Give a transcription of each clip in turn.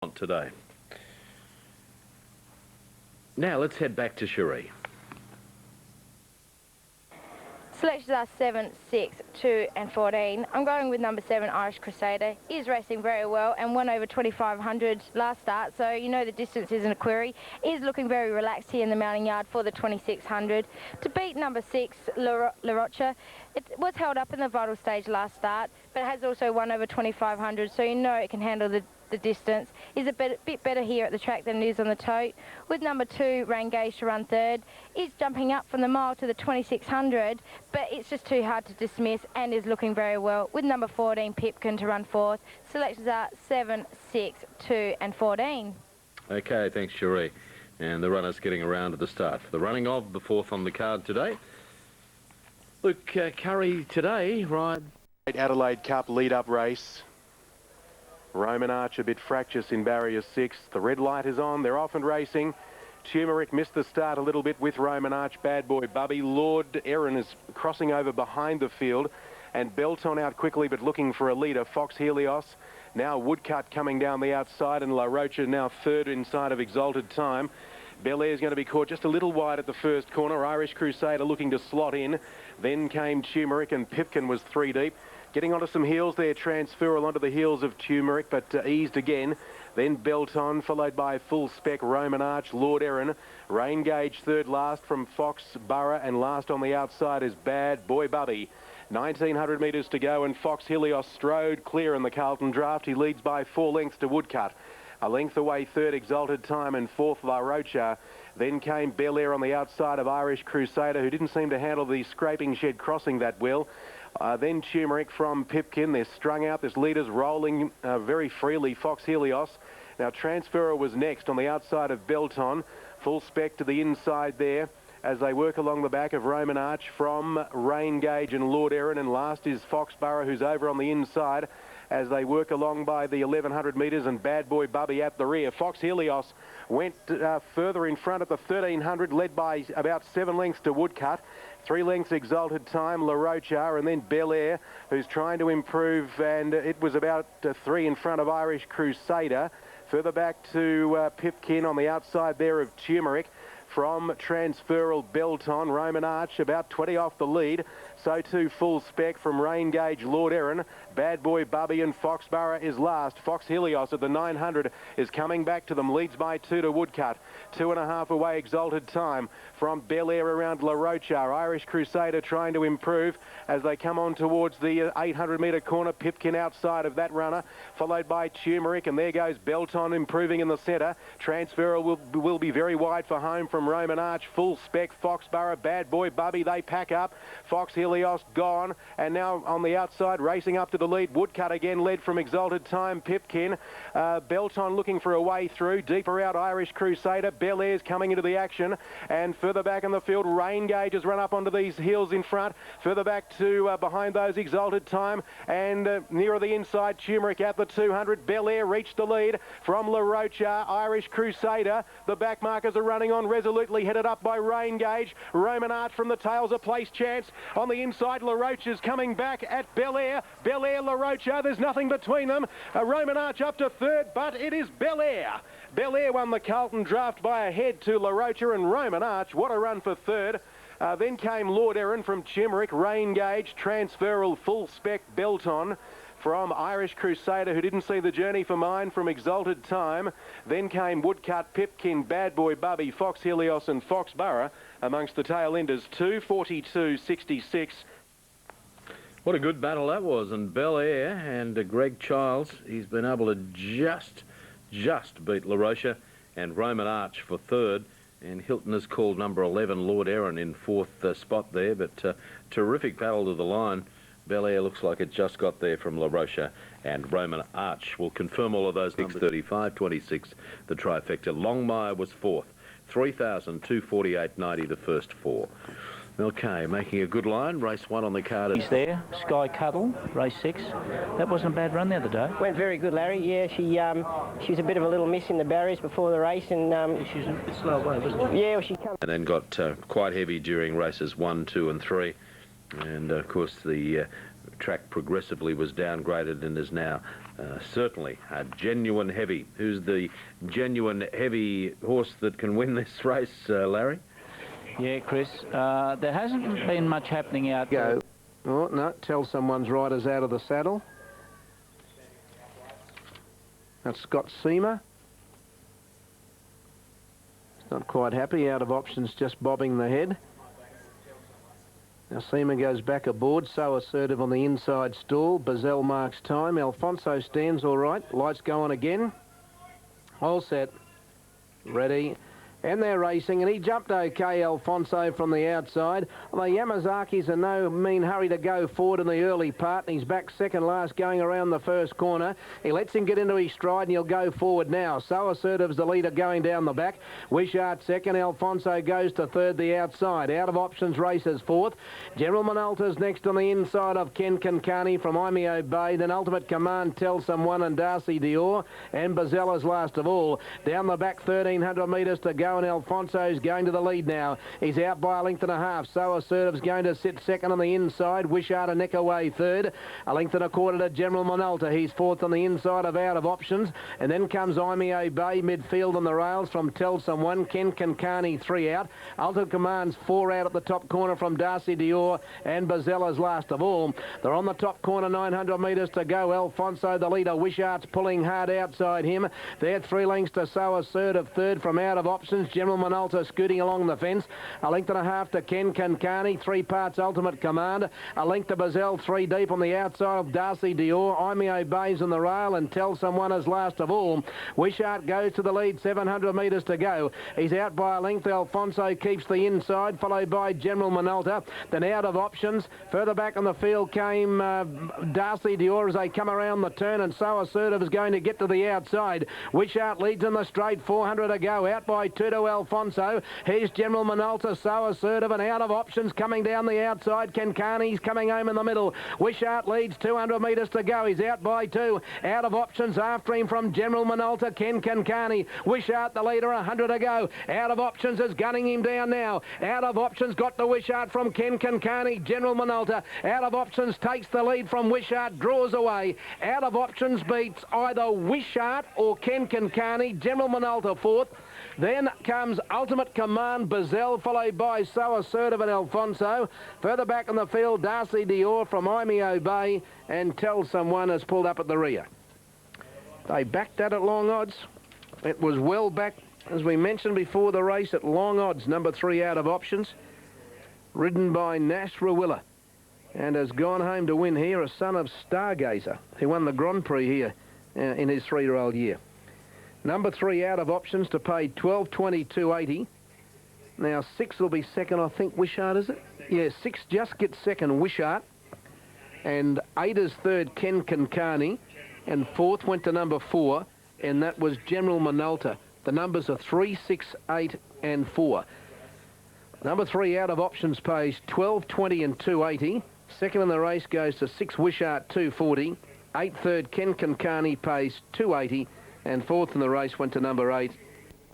today. Now let's head back to Cherie. Selections are 7, 6, 2 and 14. I'm going with number 7, Irish Crusader. He is racing very well and won over 2,500 last start, so you know the distance isn't a query. He is looking very relaxed here in the mounting yard for the 2,600. To beat number 6, La Rocha, it was held up in the vital stage last start, but it has also won over 2,500, so you know it can handle the distance. He's a bit better here at the track than it is on the tote. With number 2, Rain Gauge to run third. He's jumping up from the mile to the 2,600, but it's just too hard to dismiss and is looking very well. With number 14, Pipkin to run fourth. Selections are 7, 6, 2 and 14. Okay, thanks Cherie. And the runners getting around to the start for the running of the fourth on the card today. Luke Curry today, right? Adelaide Cup lead-up race. Roman Arch a bit fractious in barrier 6. The red light is on. They're off and racing. Turmeric missed the start a little bit with Roman Arch. Bad Boy Bubby. Lord Erin is crossing over behind the field. And Belton out quickly but looking for a leader. Fox Helios. Now Woodcut coming down the outside. And La Rocha now third inside of Exalted Time. Bel Air is going to be caught just a little wide at the first corner. Irish Crusader looking to slot in. Then came Turmeric and Pipkin was 3 deep. Getting onto some heels there, Transferal onto the heels of Turmeric, but eased again. Then Belton, followed by Full Spec, Roman Arch, Lord Erin. Rain Gauge third last from Fox Borough, and last on the outside is Bad Boy Bubby. 1,900 metres to go, and Fox Helios strode clear in the Carlton draft. He leads by 4 lengths to Woodcut. A length away third, Exalted Time, and fourth, La Rocha. Then came Bel Air on the outside of Irish Crusader, who didn't seem to handle the scraping shed crossing that well. Then Turmeric from Pipkin. They're strung out. There's leaders rolling very freely. Fox Helios. Now Transferer was next on the outside of Belton. Full Spec to the inside there as they work along the back of Roman Arch from Rain Gauge and Lord Erin. And last is Fox Borough, who's over on the inside as they work along by the 1,100 metres, and Bad Boy Bubby at the rear. Fox Helios went further in front at the 1,300, led by about 7 lengths to Woodcut. 3 lengths Exalted Time, La Rocha, and then Bel Air, who's trying to improve, and it was about 3 in front of Irish Crusader. Further back to Pipkin on the outside there of Turmeric. From Transferal Belton, Roman Arch about 20 off the lead. So too Full Spec from Rain Gauge, Lord Erin. Bad Boy Bubby and Fox Borough is last. Fox Helios at the 900 is coming back to them. Leads by 2 to Woodcut. 2.5 away Exalted Time from Bel Air around La Rocha. Irish Crusader trying to improve as they come on towards the 800 metre corner. Pipkin outside of that runner, followed by Turmeric, and there goes Belton improving in the centre. Transferal will be very wide for home from Roman Arch. Full Spec, Fox Borough, Bad Boy Bubby, they pack up. Fox Helios gone, and now on the outside racing up to the lead. Woodcut again led from Exalted Time, Pipkin. Belton looking for a way through. Deeper out Irish Crusader. Bel Air's coming into the action, and further back in the field Rain Gauge has run up onto these heels in front. Further back to behind those Exalted Time, and nearer the inside Turmeric at the 200. Bel Air reached the lead from La Rocha. Irish Crusader, the back markers are running on resolutely, headed up by Rain Gauge. Roman Arch from the tails, a place chance. On the inside, La Rocha's coming back at Bel Air. Bel Air, La Rocha, there's nothing between them. Roman Arch up to third, but it is Bel Air. Bel Air won the Carlton draft by a head to La Rocha, and Roman Arch, what a run for third. Then came Lord Erin from Turmeric, Rain Gauge, Transferal, Full Spec, Belton from Irish Crusader, who didn't see the journey for mine, from Exalted Time. Then came Woodcut, Pipkin, Bad Boy Bubby, Fox Helios and Fox Borough amongst the tail enders. 2:42.66. What a good battle that was, and Bel Air and Greg Childs, he's been able to just beat La Rocha, and Roman Arch for third, and Hilton has called number 11 Lord Erin in fourth spot there, but terrific battle to the line. Bel Air looks like it just got there from La Rocha, and Roman Arch will confirm all of those numbers. 6:35.26, the trifecta. Longmire was fourth, 3,248.90 the first 4. Okay, making a good line. Race 1 on the card. He's there. Sky Cuddle, race 6. That wasn't a bad run the other day. Went very good, Larry. Yeah, she was a bit of a little miss in the barriers before the race, and She was a bit slow away, wasn't she? yeah, well, she come. And then got quite heavy during races 1, 2 and 3. And of course the track progressively was downgraded and is now Certainly a genuine heavy. Who's the genuine heavy horse that can win this race, Larry? Yeah, Chris. There hasn't been much happening out there. Go. Oh, no, Tell Someone's rider's out of the saddle. That's Scott Seamer. He's not quite happy. Out of options, just bobbing the head. Now Seamer goes back aboard, So Assertive on the inside stall. Bazelle marks time. Alfonso stands all right. Lights go on again. All set. Ready. And they're racing, and he jumped okay, Alfonso, from the outside. The Yamazaki's in no mean hurry to go forward in the early part, and he's back second last going around the first corner. He lets him get into his stride, and he'll go forward now. So Assertive's the leader going down the back. Wishart second. Alfonso goes to third the outside. Out of options races fourth. General Minolta's next on the inside of Ken Kankani from Imeo Bay. Then Ultimate Command, Tell Someone, and Darcy Dior. And Bazella's last of all. Down the back, 1,300 metres to go. And Alfonso's going to the lead now. He's out by a length and a half. So Assertive's going to sit second on the inside. Wishart a neck away third. A length and a quarter to General Minolta. He's fourth on the inside of Out of Options. And then comes Imeo Bay midfield on the rails from Tell Someone. Ken Kankani 3 out. Ultimate Command's 4 out at the top corner from Darcy Dior and Bazella's last of all. They're on the top corner, 900 metres to go. Alfonso the leader. Wishart's pulling hard outside him. They're 3 lengths to So Assertive third from Out of Options. General Minolta scooting along the fence. A length and a half to Ken Kankani. 3 parts Ultimate Command. A length to Bazelle, 3 deep on the outside of Darcy Dior. Imeo Bay's on the rail and Tell Someone as last of all. Wishart goes to the lead, 700 metres to go. He's out by a length. Alfonso keeps the inside, followed by General Minolta. Then Out of Options. Further back on the field came Darcy Dior as they come around the turn, and So Assertive is going to get to the outside. Wishart leads in the straight, 400 to go. Out by 2 to Alfonso. Here's General Minolta, So Assertive, and Out of Options coming down the outside. Kankani's coming home in the middle. Wishart leads, 200 metres to go. He's out by 2. Out of Options after him from General Minolta, Ken Kankani. Wishart the leader, 100 to go. Out of Options is gunning him down now. Out of Options got the Wishart from Ken Kankani. General Minolta. Out of Options takes the lead from Wishart, draws away. Out of Options beats either Wishart or Ken Kankani. General Minolta fourth. Then comes Ultimate Command, Bazelle, followed by So Assertive and Alfonso. Further back in the field, Darcy Dior from Imeo Bay, and Tell Someone has pulled up at the rear. They backed that at long odds. It was well back, as we mentioned before the race, at long odds. Number 3 Out of Options, ridden by Nash Rawiller, and has gone home to win here, a son of Stargazer, who won the Grand Prix here in his 3-year-old year. Number 3 Out of Options to pay 12.22.80. Now 6 will be second, I think. Wishart, is it? Yeah, 6 just gets second, Wishart. And 8 is third, Ken Kankani. And 4th went to number 4, and that was General Minolta. The numbers are 3, 6, 8, and 4. Number 3 Out of Options pays 12.20 and 2.80. Second in the race goes to 6 Wishart, 2.40. 8 third, Ken Kankani pays 2.80. And 4th in the race went to number 8.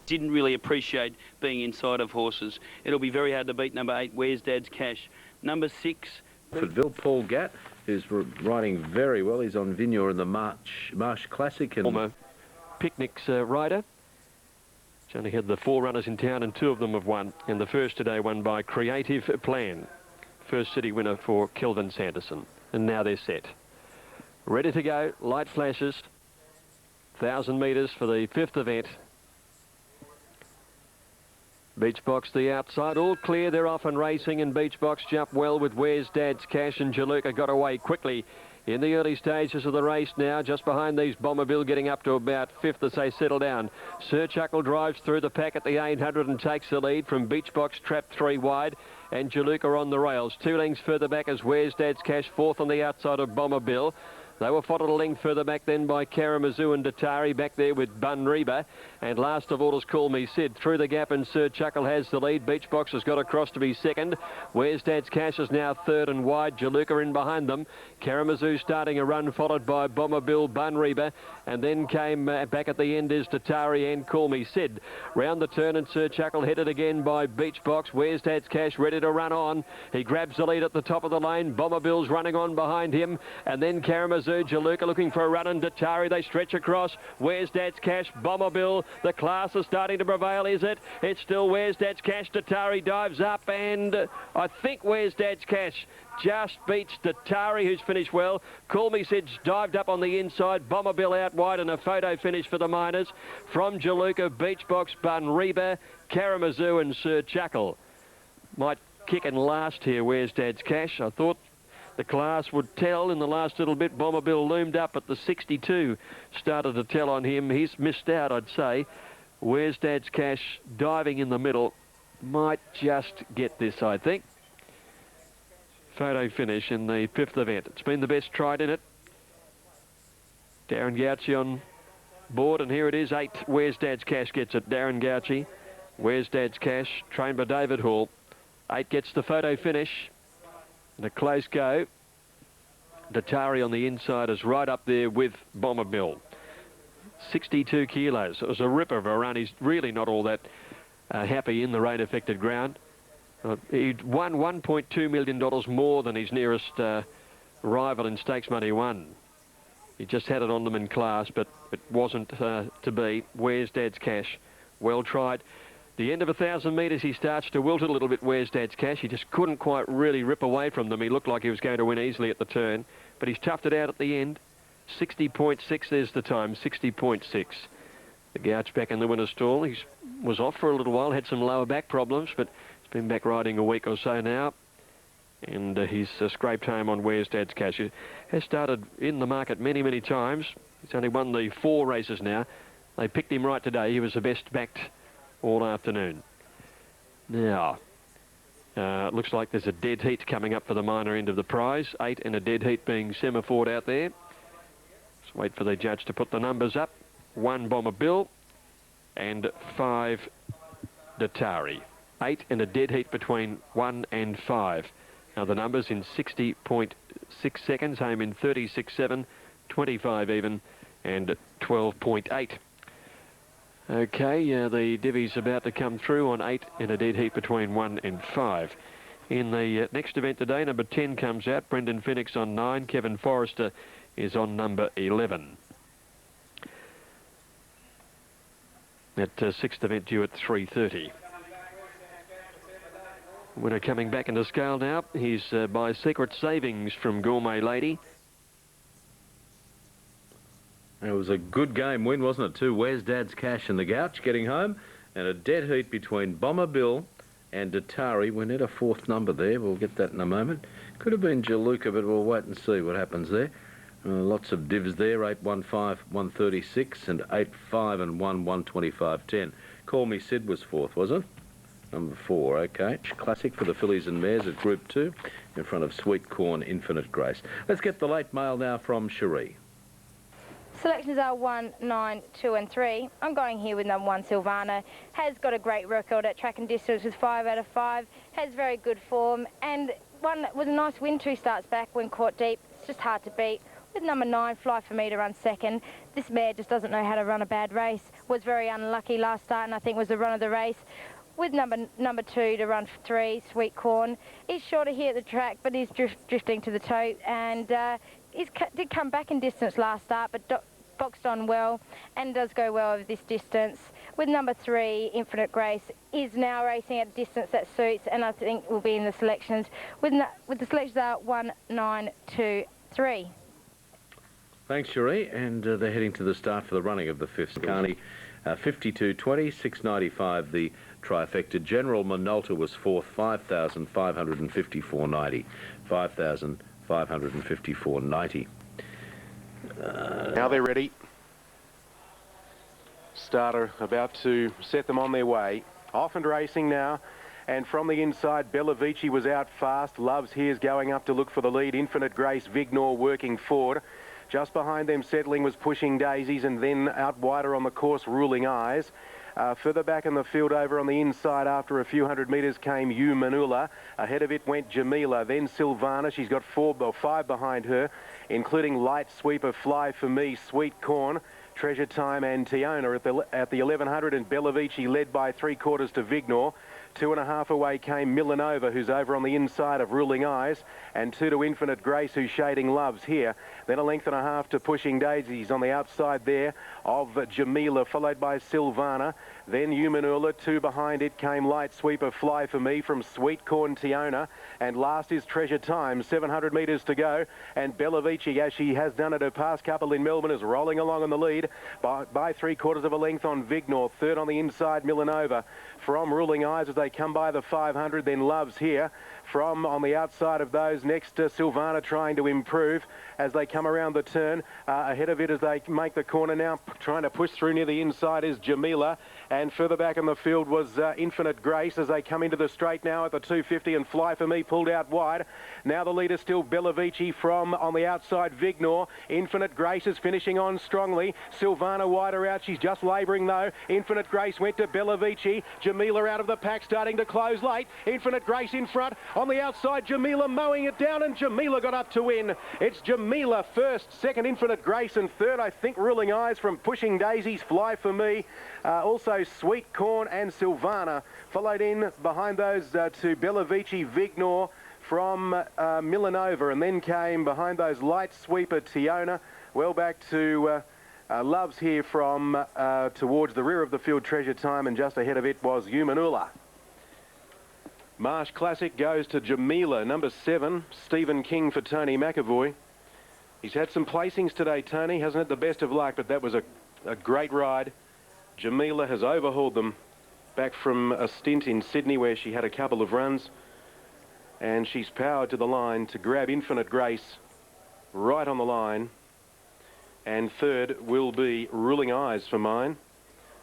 Didn't really appreciate being inside of horses. It'll be very hard to beat number 8, Where's Dad's Cash. Number 6... Fordville, Paul Gatt, who's riding very well. He's on Vigneault in the Marsh Classic. And Former Picnic's rider. He's only had the 4 runners in town and 2 of them have won. And the first today won by Creative Plan. First city winner for Kelvin Sanderson. And now they're set. Ready to go, light flashes. 1,000 metres for the 5th event. Beach Box the outside, all clear. They're off and racing, and Beach Box jumped well with Where's Dad's Cash, and Jaluka got away quickly in the early stages of the race now, just behind these Bomberville, getting up to about 5th as they settle down. Sir Chuckle drives through the pack at the 800 and takes the lead from Beach Box, trapped 3 wide, and Jaluka on the rails. 2 lengths further back as Where's Dad's Cash, 4th on the outside of Bomberville. They were followed a length further back then by Karamazoo and Datari, back there with Bun Reba. And last of all is Call Me Sid. Through the gap, and Sir Chuckle has the lead. Beach Box has got across to be second. Where's Dad's Cash is now third and wide. Jaluka in behind them. Karamazoo starting a run, followed by Bomberville, Bun Reba. And then came back at the end is Datari and Call Me Sid. Round the turn, and Sir Chuckle headed again by Beach Box. Where's Dad's Cash ready to run on. He grabs the lead at the top of the lane. Bomberville's running on behind him. And then Karamazoo Karamazoo, Jaluka looking for a run, and Datari, they stretch across. Where's Dad's Cash? Bomberbill, the class is starting to prevail, is it? It's still Where's Dad's Cash. Datari dives up, and I think Where's Dad's Cash just beats Datari, who's finished well. Call Me Sid's dived up on the inside. Bomberbill out wide, and a photo finish for the Miners. From Jaluka, Beachbox, Bunreba, Karamazoo and Sir Chuckle. Might kick and last here, Where's Dad's Cash. I thought the class would tell in the last little bit. Bomberbill loomed up at the 62. Started to tell on him. He's missed out, I'd say. Where's Dad's Cash diving in the middle. Might just get this, I think. Photo finish in the 5th event. It's been the best tried in it. Darren Gauci on board, and here it is, 8. Where's Dad's Cash gets it. Darren Gauci. Where's Dad's Cash, trained by David Hall. 8 gets the photo finish. And a close go. Datari on the inside is right up there with Bomberbill. 62 kilos. It was a ripper of a run. He's really not all that happy in the rain-affected ground. He'd won $1.2 million more than his nearest rival in Stakes Money 1. He just had it on them in class, but it wasn't to be. Where's Dad's Cash? Well tried. The end of 1,000 metres, he starts to wilt it a little bit. Where's Dad's Cash? He just couldn't quite really rip away from them. He looked like he was going to win easily at the turn, but he's toughed it out at the end. 60.6 is the time, 60.6. The Gouch back in the winner's stall. He was off for a little while, had some lower back problems, but he's been back riding a week or so now. And he's scraped home on Where's Dad's Cash. He has started in the market many, many times. He's only won the 4 races now. They picked him right today. He was the best backed all afternoon. Now, it looks like there's a dead heat coming up for the minor end of the prize. 8 in a dead heat being Semaphore out there. Let's wait for the judge to put the numbers up. 1 Bomberbill and 5 Datari. 8 in a dead heat between 1 and 5. Now the numbers in 60.6 seconds, home in 36.7, 25 even, and 12.8. Okay, the divvy's about to come through on 8 in a dead heat between 1 and 5. In the next event today, number 10 comes out. Brendan Phoenix on 9. Kevin Forrester is on number 11. That 6th event due at 3:30. Winner coming back into scale now. He's by Secret Savings from Gourmet Lady. It was a good game win, wasn't it, too? Where's Dad's Cash and the Gouch getting home? And a dead heat between Bomberbill and Datari. We need a 4th number there. We'll get that in a moment. Could have been Jaluka, but we'll wait and see what happens there. Lots of divs there, 8, 1, 5, 136, and 8, 5, and 1, 125, 10. Call Me Sid was 4th, was it? Number 4, okay. Classic for the fillies and mares at Group 2 in front of Sweet Corn, Infinite Grace. Let's get the late mail now from Cherie. Selections are 1, 9, 2 and 3. I'm going here with number 1, Silvana. Has got a great record at track and distance with 5 out of 5. Has very good form, and one that was a nice win 2 starts back when caught deep. It's just hard to beat. With number 9, Fly For Me to run 2nd. This mare just doesn't know how to run a bad race. Was very unlucky last start, and I think was the run of the race. With number 2 to run 3, Sweet Corn. He's shorter here at the track, but he's drifting to the tote, and did come back in distance last start, but boxed on well and does go well over this distance. With number 3, Infinite Grace, is now racing at a distance that suits, and I think will be in the selections. With the selections are 1, 9, 2, 3. Thanks, Cherie, and they're heading to the start for the running of the 5th. Carney, 52.20, 6.95 the trifecta. General Minolta was 4th, 5,554.90. 5,554.90. Now they're ready. Starter about to set them on their way. Off and racing now. And from the inside, Bellavici was out fast. Loves Here's going up to look for the lead. Infinite Grace, Vignor working forward. Just behind them, Settling was Pushing Daisies, and then out wider on the course, Ruling Eyes. Further back in the field over on the inside after a few hundred metres came U Manula. Ahead of it went Jamila, then Silvana. She's got 4 or 5 behind her, including Light Sweeper, Fly For Me, Sweet Corn, Treasure Time and Tiona at the 1100, and Bellavici led by 3/4 to Vignor. 2.5 away came Millanova, who's over on the inside of Ruling Eyes, and 2 to Infinite Grace, who's shading Loves here. Then 1.5 lengths to Pushing Daisies on the outside there of Jamila, followed by Silvana. Then Humanula, 2 behind it came Light Sweeper, Fly For Me from Sweet Corn Tiona. And last is Treasure Time, 700 metres to go. And Bellavici, as she has done at her past couple in Melbourne, is rolling along in the lead by 3/4 of a length on Vignor. Third on the inside, Millanova. From Ruling Eyes as they come by the 500, then Loves here. From on the outside of those, next Silvana trying to improve as they come around the turn. Ahead of it as they make the corner now, trying to push through near the inside is Jamila. And further back in the field was Infinite Grace as they come into the straight now at the 250, and Fly For Me pulled out wide. Now the leader still Bellavici from on the outside Vignor. Infinite Grace is finishing on strongly. Silvana wider out. She's just labouring though. Infinite Grace went to Bellavici. Jamila out of the pack, starting to close late. Infinite Grace in front. On the outside, Jamila mowing it down, and Jamila got up to win. It's Jamila first, second Infinite Grace, and third, I think, Ruling Eyes from Pushing Daisies, Fly For Me. Also Sweet Corn and Silvana. Followed in behind those to Bellavici, Vignor from Millanova, and then came behind those Light Sweeper, Tiona. Well back to Loves here from towards the rear of the field, Treasure Time, and just ahead of it was Humanula. Marsh Classic goes to Jamila, number 7, Stephen King for Tony McAvoy. He's had some placings today, Tony. Hasn't had the best of luck, but that was a great ride. Jamila has overhauled them back from a stint in Sydney where she had a couple of runs. And she's powered to the line to grab Infinite Grace right on the line. And third will be Ruling Eyes for mine.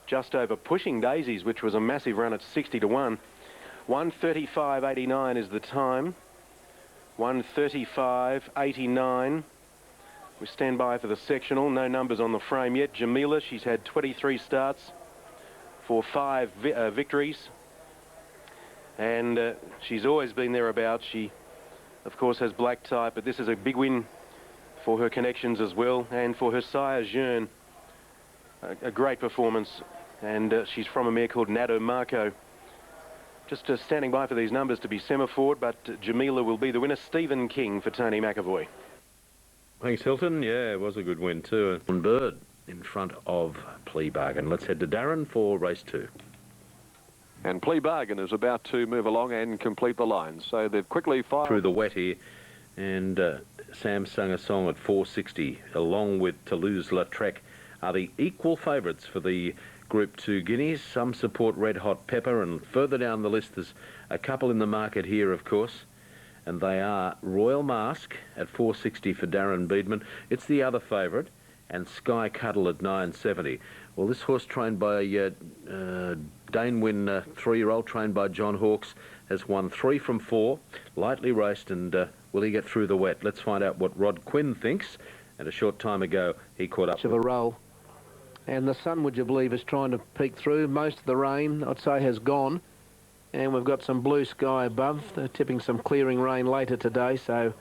Just over Pushing Daisies, which was a massive run at 60 to 1. 1:35.89 is the time. 1:35.89. We stand by for the sectional. No numbers on the frame yet. Jamila, she's had 23 starts for 5 victories. And she's always been thereabouts. She, of course, has black type, but this is a big win for her connections as well, and for her sire, Jeune. A great performance. And she's from a mare called Nado Marco. Just standing by for these numbers to be semaphored, but Jamila will be the winner. Stephen King for Tony McAvoy. Thanks, Hilton. Yeah, it was a good win too. And Bird in front of Plea Bargain. Let's head to Darren for race 2. And Plea Bargain is about to move along and complete the line. So they've quickly fired through the wet here. And Sam Sung a Song at 460, along with Toulouse-Lautrec, are the equal favourites for the Group 2 Guineas. Some support Red Hot Pepper, and further down the list there's a couple in the market here, of course, and they are Royal Mask at 460 for Darren Beedman. It's the other favourite, and Sky Cuddle at 970. Well, this horse trained by Dane Wynn, 3-year-old, trained by John Hawkes, has won 3 from 4, lightly raced, and will he get through the wet? Let's find out what Rod Quinn thinks. And a short time ago, he caught up of a roll. And the sun, would you believe, is trying to peek through. Most of the rain, I'd say, has gone. And we've got some blue sky above. They're tipping some clearing rain later today, so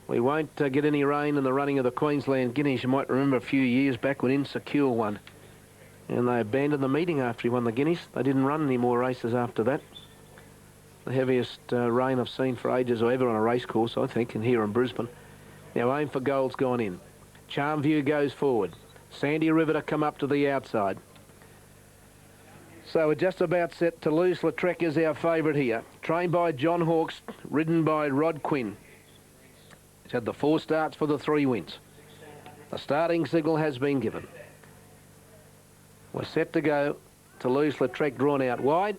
we won't get any rain in the running of the Queensland Guineas. You might remember a few years back when Insecure won. And they abandoned the meeting after he won the Guineas. They didn't run any more races after that. The heaviest rain I've seen for ages or ever on a race course, I think, and here in Brisbane. Now, Aim for Gold's gone in. Charmview goes forward. Sandy River to come up to the outside. So we're just about set. Toulouse-Lautrec is our favourite here. Trained by John Hawkes, ridden by Rod Quinn. He's had the 4 starts for the 3 wins. The starting signal has been given. We're set to go. Toulouse-Lautrec drawn out wide.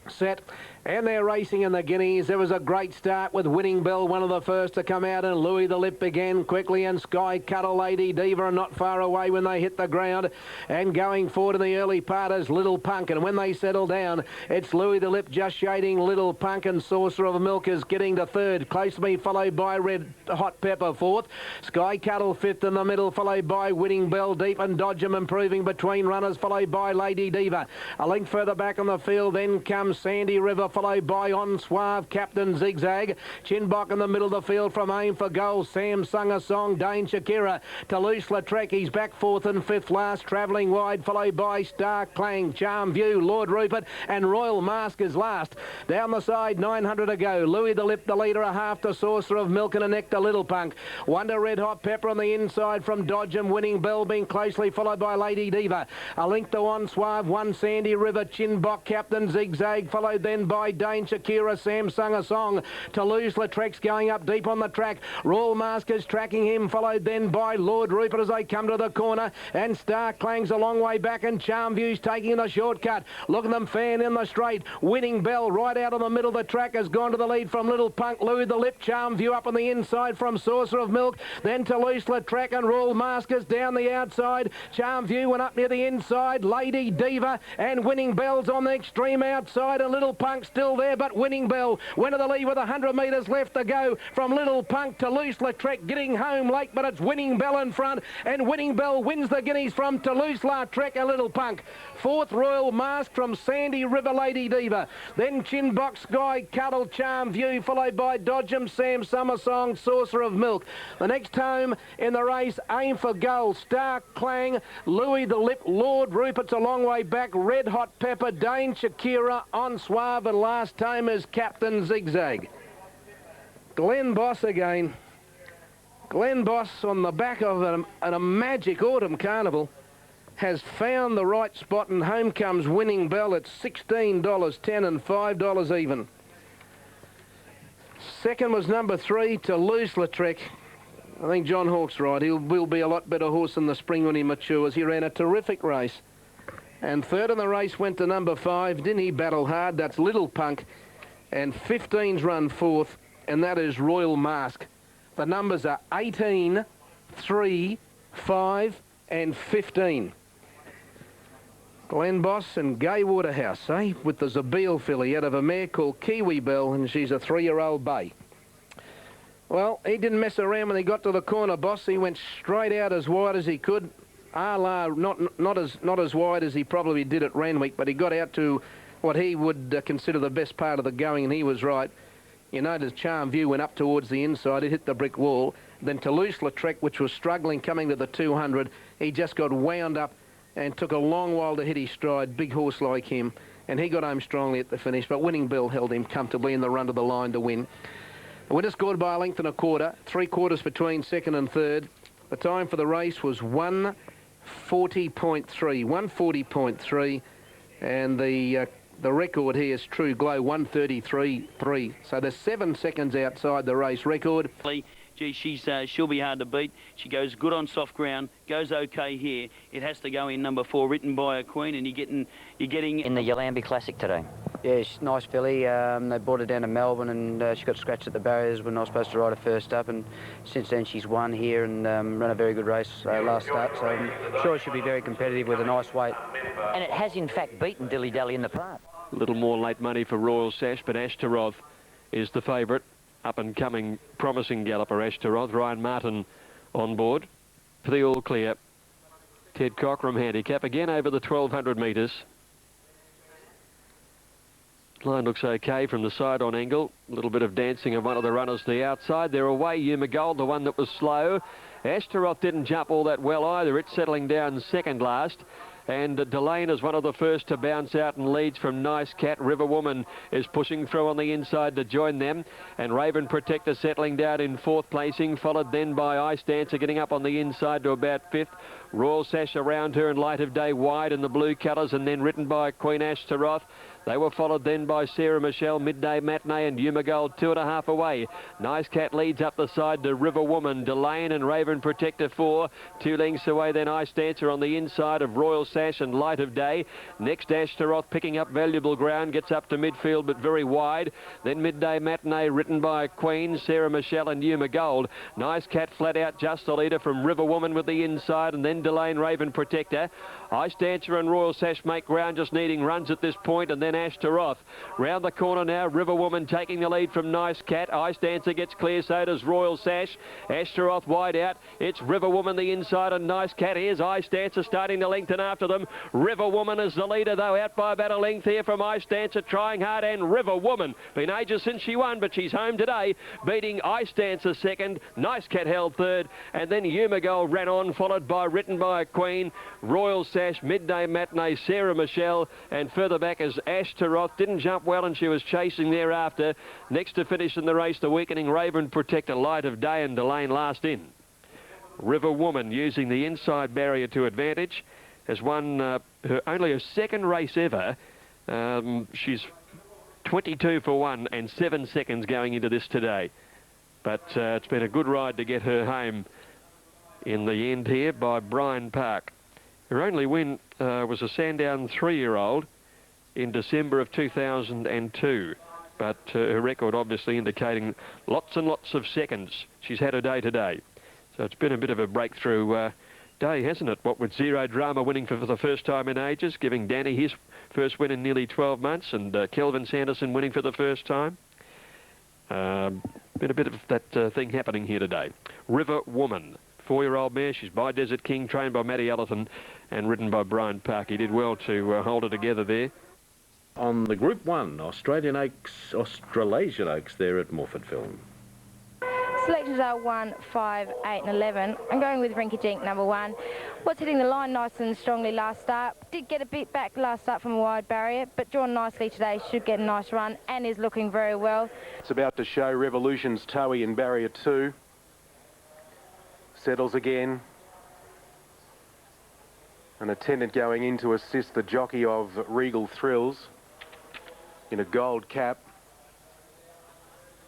Set. And they're racing in the Guineas. There was a great start with Winning Bell, one of the first to come out, and Louis the Lip began quickly, and Sky Cuddle, Lady Diva are not far away when they hit the ground. And going forward in the early part is Little Punk, and when they settle down, it's Louis the Lip just shading Little Punk, and Saucer of Milk is getting to third. Close to me, followed by Red Hot Pepper fourth. Sky Cuddle fifth in the middle, followed by Winning Bell. Deep and Dodgem improving between runners, followed by Lady Diva. A length further back on the field, then comes Sandy River, followed by On Suave, Captain Zigzag. Chinbock in the middle of the field from Aim for Goal. Sam sung a song, Dane Shakira. Toulouse-Lautrec, he's back 4th and 5th last, travelling wide, followed by Star Clang, Charm View, Lord Rupert, and Royal Mask is last. Down the side, 900 to go. Louis the Lip, the leader, a half to Saucer of Milk and a neck to Little Punk. Wonder Red Hot Pepper on the inside from Dodgem, Winning Bell being closely followed by Lady Diva. A link to On Suave, 1 Sandy River, Chinbock, Captain Zigzag, followed then by Dane Shakira, Sam sung a song. Toulouse-Lautrec's going up deep on the track. Royal Mask is tracking him, followed then by Lord Rupert as they come to the corner. And Star Clang's a long way back, and Charm View's taking the shortcut. Look at them fan in the straight. Winning Bell right out on the middle of the track has gone to the lead from Little Punk. Louis the Lip, Charm View up on the inside from Saucer of Milk. Then Toulouse-Lautrec and Royal Mask is down the outside. Charm View went up near the inside. Lady Diva and Winning Bell's on the extreme outside, and Little Punk still there, but Winning Bell went to the lead with 100 metres left to go from Little Punk. Toulouse-Lautrec getting home late, but it's Winning Bell in front, and Winning Bell wins the guineas from Toulouse-Lautrec and Little Punk. 4th, Royal Mask from Sandy River, Lady Diva. Then Chinbox, Sky Cuddle, Charm View, followed by Dodgem, Sam Summer Song, Saucer of Milk. The next home in the race, Aim for Goal, Star Clang, Louis the Lip, Lord Rupert's a long way back, Red Hot Pepper, Dane Shakira, On Suave, and last home is Captain Zigzag. Glenn Boss again. Glenn Boss on the back of a magic autumn carnival has found the right spot, and home comes Winning Bell at $16.10 and $5 even. Second was number 3, Toulouse-Lautrec. I think John Hawke's right. He will be a lot better horse in the spring when he matures. He ran a terrific race. And third in the race went to number 5. Didn't he battle hard? That's Little Punk. And 15's run 4th, and that is Royal Mask. The numbers are 18, 3, 5 and 15. Glenn Boss and Gay Waterhouse, with the Zabeel filly out of a mare called Kiwi Bell, and she's a 3-year-old bay. Well, he didn't mess around when he got to the corner, Boss. He went straight out as wide as he could. Not as wide as he probably did at Randwick, but he got out to what he would consider the best part of the going, and he was right. You notice Charm View went up towards the inside. It hit the brick wall. Then Toulouse-Lautrec, which was struggling coming to the 200, he just got wound up and took a long while to hit his stride. Big horse like him, and he got home strongly at the finish, but Winning Bell held him comfortably in the run to the line to win. The winner scored by a length and a quarter, 3/4 between second and third. The time for the race was 1:40.3, and the record here is True Glow, 1:33.3. So they're 7 seconds outside the race record. Gee, she'll be hard to beat. She goes good on soft ground, goes okay here. It has to go in number 4, Written by a Queen, and you're getting in the Yalambee Classic today. Yeah, she's a nice filly. They brought her down to Melbourne, and she got scratched at the barriers when I was supposed to ride her first up, and since then she's won here and run a very good race last start, so I'm sure she'll be very competitive with a nice weight. And it has in fact beaten Dilly Dally in the past. A little more late money for Royal Sash, but Ashtaroth is the favourite. Up-and-coming, promising galloper Ashtaroth. Ryan Martin on board for the all clear. Ted Cockram handicap again over the 1,200 metres. Line looks okay from the side-on angle. A little bit of dancing of one of the runners to the outside. They're away, Yuma Gold, the one that was slow. Ashtaroth didn't jump all that well either. It's settling down second last. And Delane is one of the first to bounce out and leads from Nice Cat. River Woman is pushing through on the inside to join them. And Raven Protector settling down in 4th placing, followed then by Ice Dancer getting up on the inside to about 5th. Royal Sash around her and Light of Day wide in the blue colours, and then Written by Queen Ashtaroth. They were followed then by Sarah Michelle, Midday Matinee and Yuma Gold 2.5 away. Nice Cat leads up the side to River Woman, Delane and Raven Protector 4. 2 lengths away then Ice Dancer on the inside of Royal Sash and Light of Day. Next Ashtaroth picking up valuable ground, gets up to midfield but very wide. Then Midday Matinee Written by Queen, Sarah Michelle and Yuma Gold. Nice Cat flat out just the leader from River Woman with the inside, and then then Delane Raven Protector. Ice Dancer and Royal Sash make ground, just needing runs at this point, and then Ashtaroth. Round the corner now, River Woman taking the lead from Nice Cat. Ice Dancer gets clear, so does Royal Sash. Ashtaroth wide out. It's River Woman the inside, and Nice Cat. Here's Ice Dancer starting to lengthen after them. River Woman is the leader, though, out by about a length here from Ice Dancer, trying hard, and River Woman. Been ages since she won, but she's home today, beating Ice Dancer second. Nice Cat held third, and then Umagol ran on, followed by Written by a Queen, Royal Sash, Midday Matinee, Sarah Michelle, and further back is Ashtaroth. Didn't jump well, and she was chasing thereafter. Next to finish in the race, the Weakening Raven Protector, Light of Day, and Delane last in. River Woman using the inside barrier to advantage, has won only her second race ever. She's 22 for 1 and 7 seconds going into this today. But it's been a good ride to get her home in the end here by Brian Park. Her only win was a Sandown 3-year-old in December of 2002. But her record obviously indicating lots and lots of seconds. She's had her day today. So it's been a bit of a breakthrough day, hasn't it? What with Zero Drama winning for the first time in ages, giving Danny his first win in nearly 12 months, and Kelvin Sanderson winning for the first time. Been a bit of that thing happening here today. River Woman, 4-year-old mare. She's by Desert King, trained by Matty Allerton and ridden by Brian Park. He did well to hold her together there. On the Group 1, Australasian Oaks there at Morfordville. Selections are 1, 5, 8 and 11. I'm going with Rinky Dink, number 1. Was hitting the line nice and strongly last start. Did get a bit back last start from a wide barrier, but drawn nicely today, should get a nice run and is looking very well. It's about to show Revolution's Towie in barrier 2. Settles again. An attendant going in to assist the jockey of Regal Thrills in a gold cap.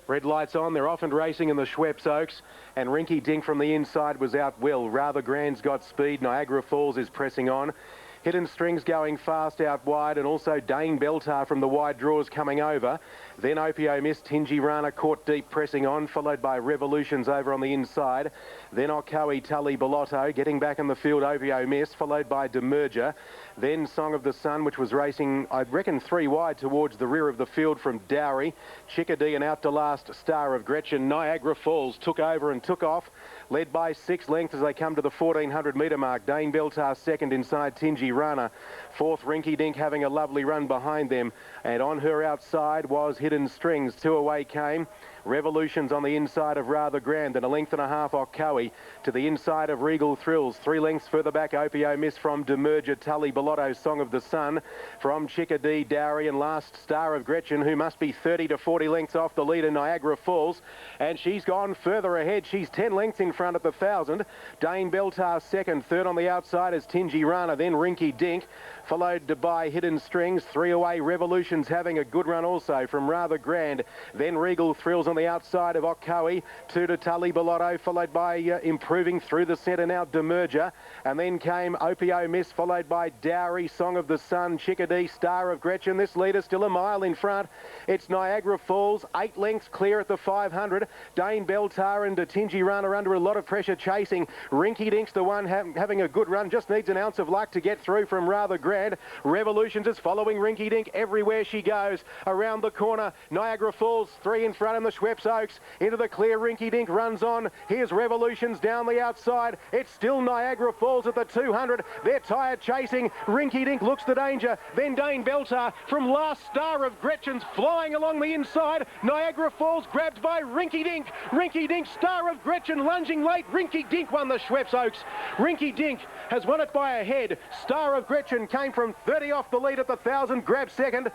Red lights on, they're off and racing in the Schweppes Oaks, and Rinky Dink from the inside was out well. Rather Grand's got speed, Niagara Falls is pressing on. Hidden Strings going fast out wide, and also Dane Beltar from the wide draws coming over. Then Opio Miss, Tingy Rana caught deep pressing on, followed by Revolutions over on the inside. Then Okawi Tully Bellotto getting back in the field, Opio Miss, followed by Demerger. Then Song of the Sun, which was racing, I reckon, 3 wide towards the rear of the field from Dowry. Chickadee and out to last, Star of Gretchen. Niagara Falls took over and took off, led by 6 lengths as they come to the 1400 metre mark. Dane Beltar second inside Tingy Rana. Fourth, Rinky Dink having a lovely run behind them. And on her outside was Hidden Strings. 2 away came Revolutions on the inside of Rather Grand, and a length and a half Okawi to the inside of Regal Thrills. 3 lengths further back, Opio Miss from Demerger, Tully Bellotto, Song of the Sun from Chickadee, Dowry, and last Star of Gretchen, who must be 30 to 40 lengths off the leader, Niagara Falls, and she's gone further ahead. She's 10 lengths in front at the 1,000. Dane Beltar second. Third on the outside is Tingy Rana, then Rinky Dink, followed by Hidden Strings. 3 away, Revolutions having a good run also from Rather Grand. Then Regal Thrills on the outside of Okawi. 2 to Tully Bellotto, followed by improving through the centre now Demerger. And then came Opio Miss, followed by Dowry, Song of the Sun, Chickadee, Star of Gretchen. This leader still a mile in front. It's Niagara Falls, 8 lengths clear at the 500. Dane Beltar and Tingy Rana under a lot of pressure chasing. Rinky Dink's the one having a good run, just needs an ounce of luck to get through from Rather Grand. Revolutions is following Rinky Dink everywhere she goes. Around the corner, Niagara Falls, 3 in front in the Schweppes Oaks. Into the clear, Rinky Dink runs on. Here's Revolutions down the outside. It's still Niagara Falls at the 200. They're tired chasing. Rinky Dink looks the danger. Then Dane Beltar from last Star of Gretchen's flying along the inside. Niagara Falls grabbed by Rinky Dink. Rinky Dink, Star of Gretchen lunging late. Rinky Dink won the Schweppes Oaks. Rinky Dink has won it by a head. Star of Gretchen came from 30 off the lead at the 1,000, grabbed second.